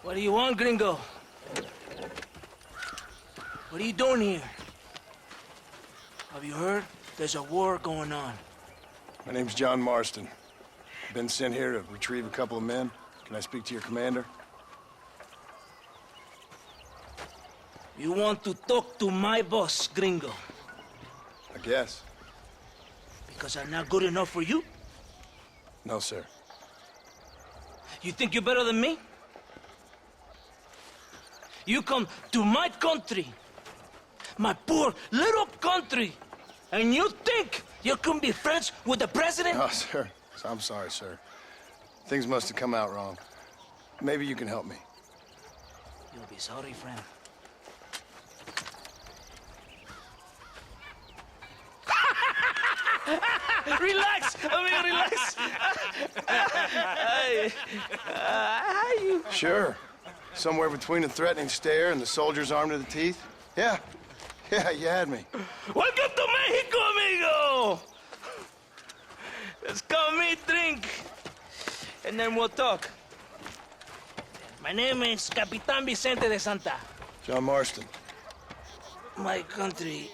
What do you want, gringo? What are you doing here? Have you heard? There's a war going on. My name's John Marston. Been sent here to retrieve a couple of men. Can I speak to your commander? You want to talk to my boss, gringo? I guess. Because I'm not good enough for you? No, sir. You think you're better than me? You come to my country, my poor little country, and you think you can be friends with the president? No, sir. I'm sorry, sir. Things must have come out wrong. Maybe you can help me. You'll be sorry, friend. Relax, amigo, relax. Sure. Somewhere between a threatening stare and the soldier's armed to the teeth? Yeah. Yeah, you had me. Welcome to Mexico, amigo! Let's come eat, drink, and then we'll talk. My name is Capitan Vicente de Santa. John Marston. My country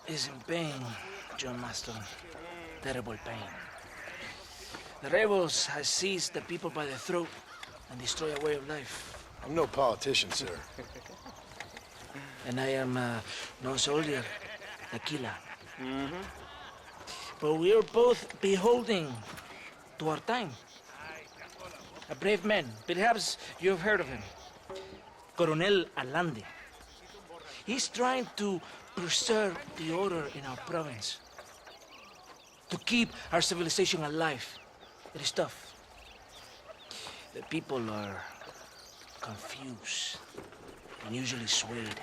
is in pain, John Marston. Terrible pain. The rebels have seized the people by the throat and destroy a way of life. I'm no politician, sir. And I am no soldier, Aquila. But we are both beholding to our time. A brave man, perhaps you've heard of him. Coronel Allende. He's trying to preserve the order in our province. To keep our civilization alive. It is tough. The people are confused and usually swayed.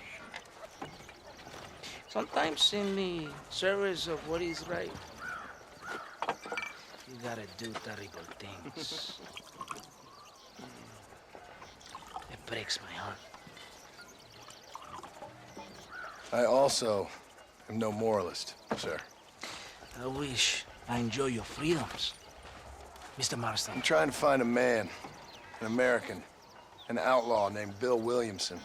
Sometimes in the service of what is right, you gotta do terrible things. It breaks my heart. I also am no moralist, sir. I wish I enjoy your freedoms, Mr. Marston. I'm trying to find a man, an American, an outlaw named Bill Williamson.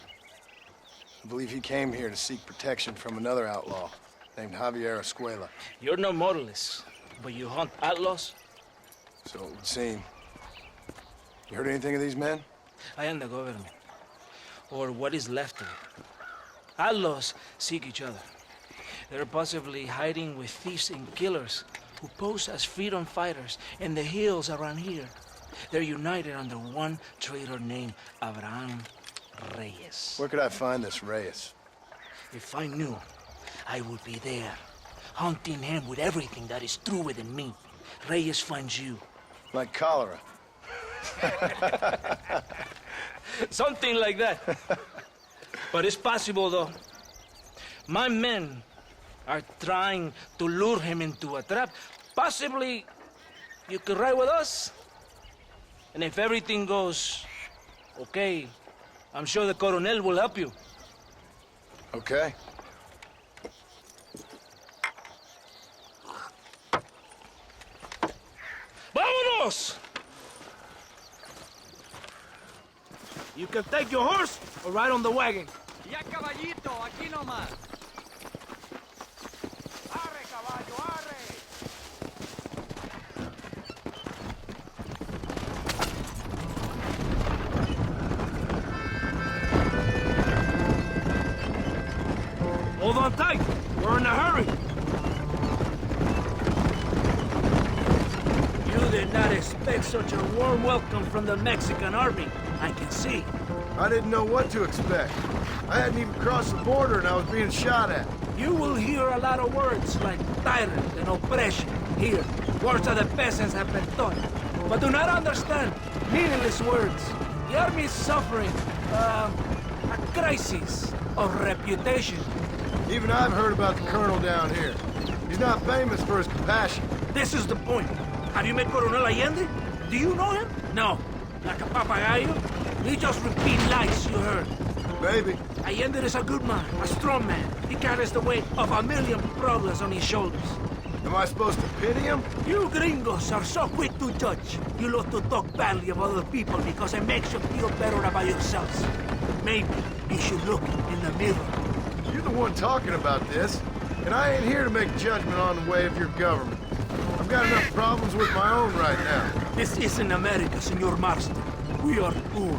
I believe he came here to seek protection from another outlaw named Javier Escuela. You're no moralist, but you hunt outlaws? So it would seem. You heard anything of these men? I am the government, or what is left of it. Outlaws seek each other. They're possibly hiding with thieves and killers who pose as freedom fighters in the hills around here. They're united under one traitor named Abraham Reyes. Where could I find this Reyes? If I knew, I would be there, hunting him with everything that is true within me. Reyes finds you. Like cholera. Something like that. But it's possible, though. My men are trying to lure him into a trap. Possibly, you could ride with us. And if everything goes okay, I'm sure the Coronel will help you. Okay. ¡Vámonos! You can take your horse or ride on the wagon. Ya caballito, aquí nomás. Arre, caballo, arre. Hold on tight. We're in a hurry. You did not expect such a warm welcome from the Mexican army. I can see. I didn't know what to expect. I hadn't even crossed the border and I was being shot at. You will hear a lot of words like tyrant and oppression here. Words that the peasants have been taught. But do not understand meaningless words. The army is suffering a crisis of reputation. Even I've heard about the colonel down here. He's not famous for his compassion. This is the point. Have you met Coronel Allende? Do you know him? No. Like a papagayo? He just repeat lies you heard. Maybe. Allende is a good man, a strong man. He carries the weight of 1,000,000 problems on his shoulders. Am I supposed to pity him? You gringos are so quick to judge. You love to talk badly of other people because it makes you feel better about yourselves. Maybe you should look in the mirror. You're the one talking about this, and I ain't here to make judgment on the way of your government. I've got enough problems with my own right now. This isn't America, Senor Marston. We are poor.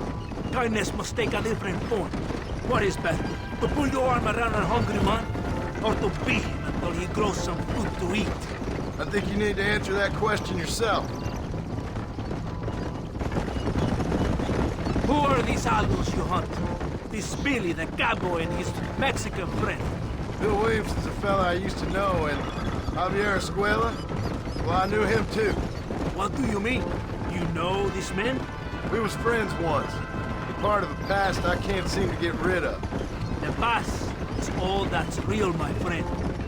Kindness must take a different form. What is better, to put your arm around a hungry man, or to beat him until he grows some food to eat? I think you need to answer that question yourself. Who are these Aldos you hunt? This Billy, the cowboy, and his Mexican friend. Bill Williamson's a fella I used to know, and Javier Escuela? Well, I knew him too. What do you mean? You know this man? We was friends once. A part of the past I can't seem to get rid of. The past is all that's real, my friend.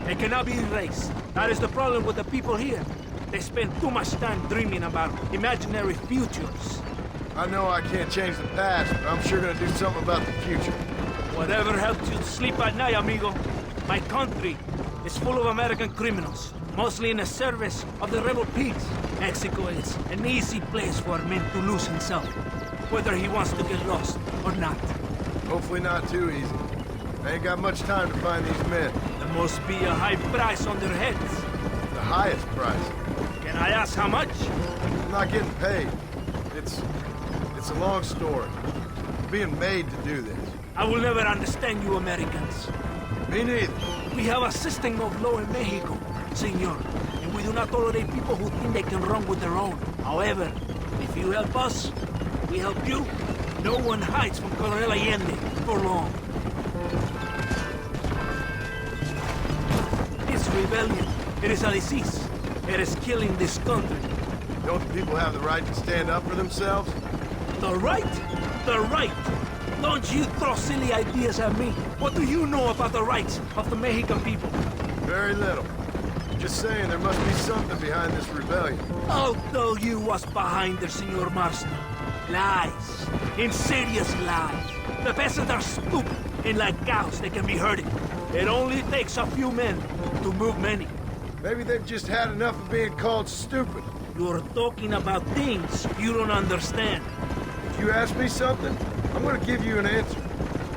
It cannot be erased. That is the problem with the people here. They spend too much time dreaming about imaginary futures. I know I can't change the past, but I'm sure gonna do something about the future. Whatever helps you sleep at night, amigo. My country is full of American criminals, mostly in the service of the rebel pigs. Mexico is an easy place for a man to lose himself, whether he wants to get lost or not. Hopefully not too easy. I ain't got much time to find these men. There must be a high price on their heads. The highest price. Can I ask how much? I'm not getting paid. It's a long story. I'm being made to do this. I will never understand you Americans. Me neither. We have a system of law in Mexico, senor, and we do not tolerate people who think they can run with their own. However, if you help us, we help you. No one hides from Colonel Allende for long. This rebellion, it is a disease. It is killing this country. Don't the people have the right to stand up for themselves? The right? The right! Don't you throw silly ideas at me. What do you know about the rights of the Mexican people? Very little. Just saying there must be something behind this rebellion. I'll tell you what's behind there, Senor Marston. Lies. Insidious lies. The peasants are stupid, and like cows, they can be herded. It only takes a few men to move many. Maybe they've just had enough of being called stupid. You're talking about things you don't understand. If you ask me something, I'm gonna give you an answer.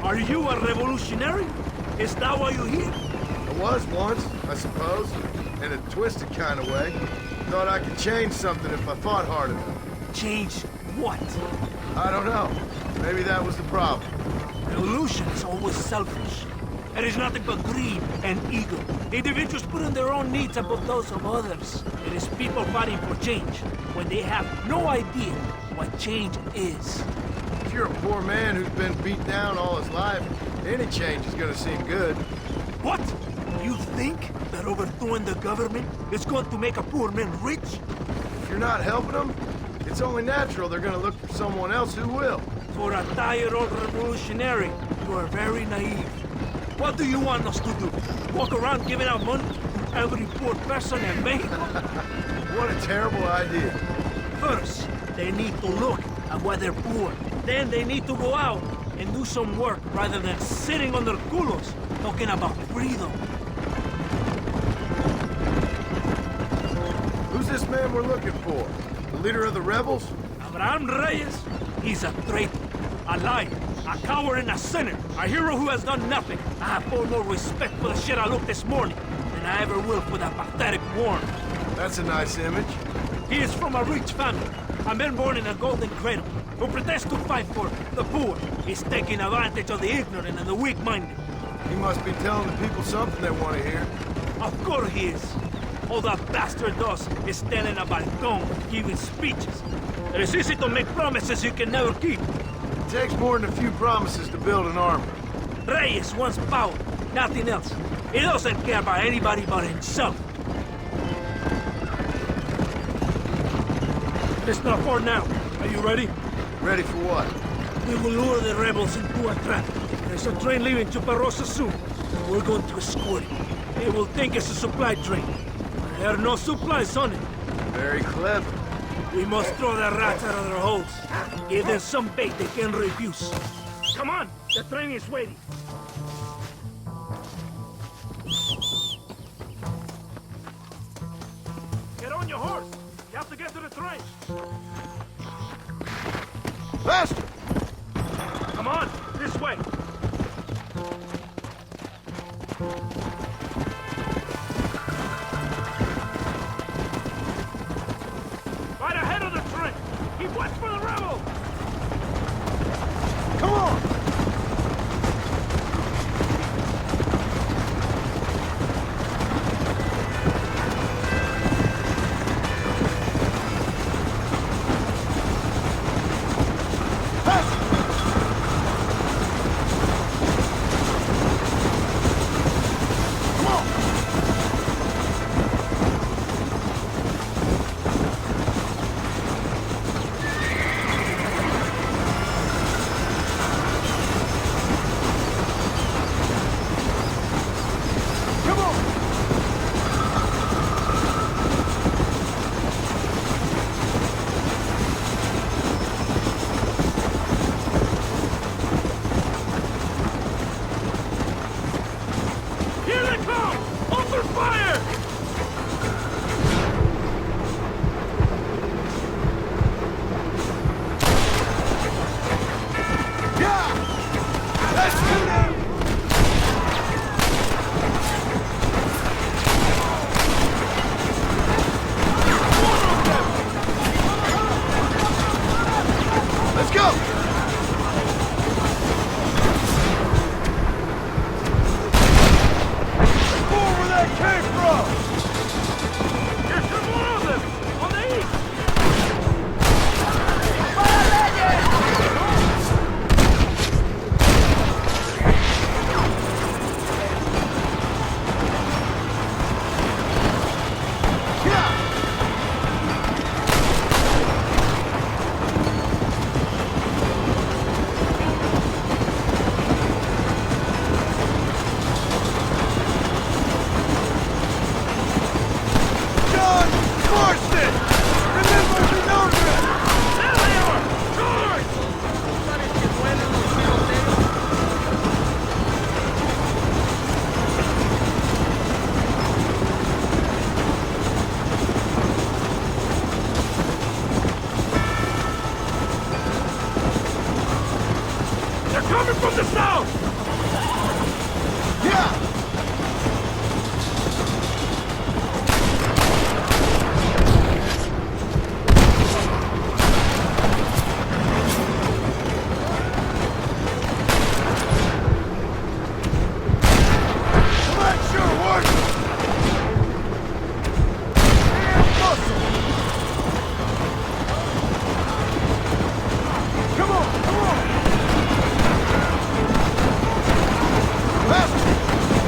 Are you a revolutionary? Is that why you're here? I was once, I suppose, in a twisted kind of way. Thought I could change something if I fought hard enough. Change what? I don't know. Maybe that was the problem. Revolution is always selfish. It is nothing but greed and ego. Individuals putting their own needs above those of others. It is people fighting for change when they have no idea what change is. If you're a poor man who's been beat down all his life, any change is gonna seem good. What? You think that overthrowing the government is going to make a poor man rich? If you're not helping them, it's only natural they're gonna look for someone else who will. For a tired old revolutionary, you are very naive. What do you want us to do? Walk around giving out money to every poor person in Mexico? What a terrible idea. First, they need to look at why they're poor. Then they need to go out and do some work rather than sitting on their culos talking about freedom. Who's this man we're looking for? The leader of the rebels? Abraham Reyes, he's a traitor, a liar, a coward and a sinner, a hero who has done nothing. I have far more respect for the shit I looked this morning than I ever will for that pathetic worm. That's a nice image. He is from a rich family, a man born in a golden cradle, who pretends to fight for the poor. He's taking advantage of the ignorant and the weak-minded. He must be telling the people something they want to hear. Of course he is. All that bastard does is stand in a balcón giving speeches. It is easy to make promises you can never keep. It takes more than a few promises to build an army. Reyes wants power, nothing else. He doesn't care about anybody but himself. It's not far now. Are you ready? Ready for what? We will lure the rebels into a trap. There's a train leaving Chuparosa soon. We're going to escort it. They will think it's a supply train. There are no supplies on it. Very clever. We must throw the rats out of their holes. Give them some bait they can refuse. Come on, the train is waiting. on your horse! You have to get to the train! Faster! Come on, this way! Right ahead of the train! Keep watch for the rebels! Come on! Here they come! Open fire! Yeah! Let's do that! Let's go! More where that came from! Here's some more of them! On the east! John Marston! Remember the Northern! There they are! Charge! They're coming from the south! Yeah! That sure worked! And muscle! Come on, come on! Faster!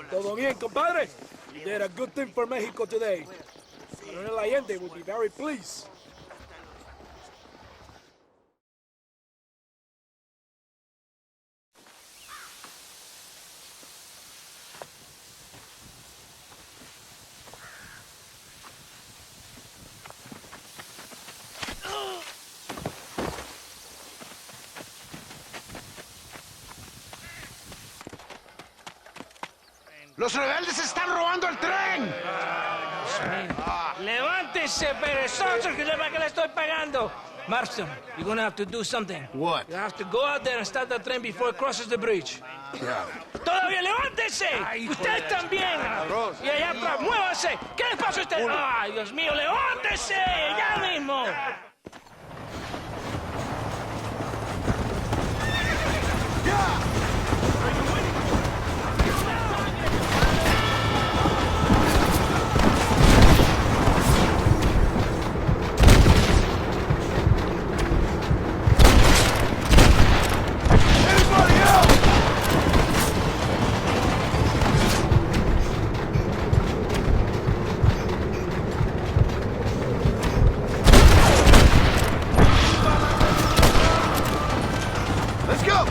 Todo bien, compadre? You did a good thing for Mexico today. Coronel Allende will be very pleased. ¡Los rebeldes están robando el tren! Levántese, perezosos, que le estoy pagando. Marston, you're gonna have to do something. What? You have to go out there and stop the train before it crosses the bridge. Yeah. ¡Todavía levántese! ¡Usted también! Y allá atrás, muévase. ¿Qué le pasa a usted? ¡Ay, Dios mío, levántese! ¡Ya mismo! Let's go!